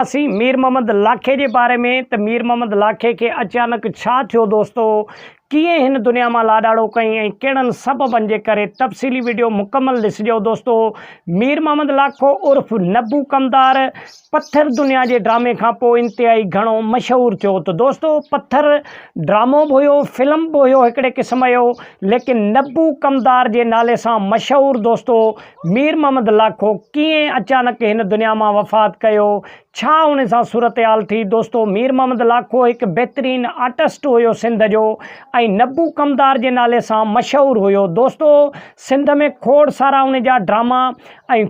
असी मीर मोहम्मद लाखे के बारे में तो मीर मोहम्मद लाखे के अचानक छा थियो दोस्तों किए इन दुनिया में लाडाड़ो कई कड़न सबबन जे करे तफ़सीली वीडियो मुकम्मल ॾिसजो दोस्तों। मीर मोहम्मद लाखो उर्फ नब्बू कमदार पत्थर दुनिया के ड्रामे का इंतहाई घणो मशहूर थियो। तो दोस्तों पत्थर ड्रामो भी हो फिल्म भी हो एक किस्म जो, लेकिन नब्बू कमदार के नाले से मशहूर दोस्तों मीर मोहम्मद लाखो किए अचानक इन दुनिया में वफ़ात कयो, छा उन सां सूरत हाल थी दोस्तों। मीर मोहम्मद लाखो एक बेहतरीन आर्टिस्ट हो सिंध जो, नब्बू कमदार के नाले से मशहूर हो दोस्तों। सिंध में खोड़ सारा उन ड्रामा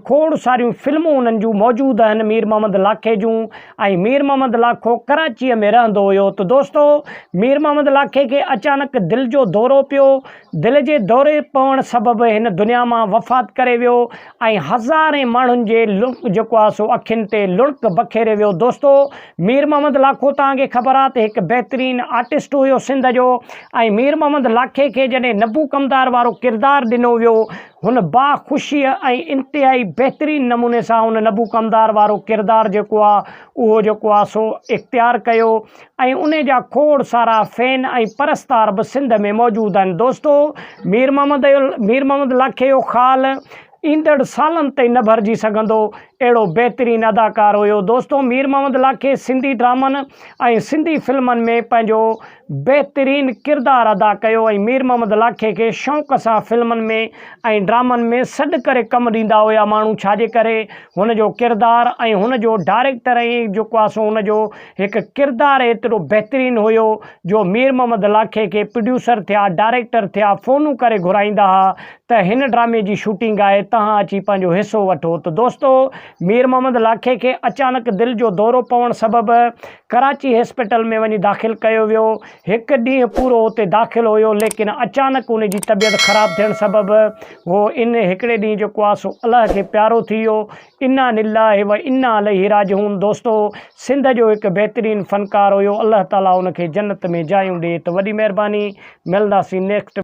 खोड़ सारियों फिल्मों उन मौजूद हैं मीर मोहम्मद लाखे जूं। मीर मोहम्मद लाखो कराची में रहंदो हो। तो दोस्तों मीर मोहम्मद लाखे के अचानक दिल जो दौरो पियो, दिल के दौरे पवण सबब इन दुनिया में वफ़ात करे वियो। हज़ारे माण्हुनि जे लुणक जो आहे सो अखियुनि ते लुणक बखेरे वियो दोस्तों। मीर मोहम्मद लाखो तव्हांखे ख़बर आहे त हिकु बेहतरीन आर्टिस्ट हो सिंध जो। मीर मोहम्मद लाखे के जॾहिं नब्बू कमदार वारो किरदार ॾिनो वियो, हुन बाख़ुशी इंतहाई बेहतरीन नमूने से उन नब्बू कमदार वारो किरदार जो उहो जो आहे सो इख्तियार कयो। उन जा खोड़ सारा फैन परस्तार भी सिंध में मौजूद हैं दोस्तों। मीर मोहम्मद लाखे जो ख़ाल ईंदड़ सालन ते न भरजी सघंदो, अड़ो बेहतरीन अदाकार हो दोस्तों। मीर मोहम्मद लाखे सिंधी ड्रामन सिंधी फिल्मन में पंहिंजो बेहतरीन किरदार अदा कयो। मीर मोहम्मद लाखे के शौक़ से फिल्मन में ड्रामन में सॾ करे कम ॾींदा हुआ माण्हू, छाजे करे हुन जो किरदार हुन जो डायरेक्टर जो आहे सो हुन जो एक किरदार एतिरो बेहतरीन हो जो मीर मोहम्मद लाखे के प्रोड्यूसर थिया डायरेक्टर थिया फ़ोनूं करे घुराईंदा हा त हिन ड्रामे की शूटिंग है, तव्हां अची पंहिंजो हिस्सो वठो। तो दोस्तों मीर मोहम्मद लाखे के अचानक दिल जो दौरो पवण सबब कराची हॉस्पिटल में वही दाखिल किया वियो। एक ॾींहुं पूरो उते दाखिल हो, लेकिन अचानक उन जी तबियत ख़राब थियण सबब वो इन हिकिड़े ॾींहुं जो आहे सो अल्लाह के प्यारो थी वियो। इन्ना लिल्लाहि व इन्ना इलैहि राजिऊन दोस्तों। सिंध जो एक बेहतरीन फ़नकार हो, अल्लाह ताला उनके जन्नत में जायूं ॾे। तो वॾी महिरबानी, मिलंदासीं नेक्स्ट।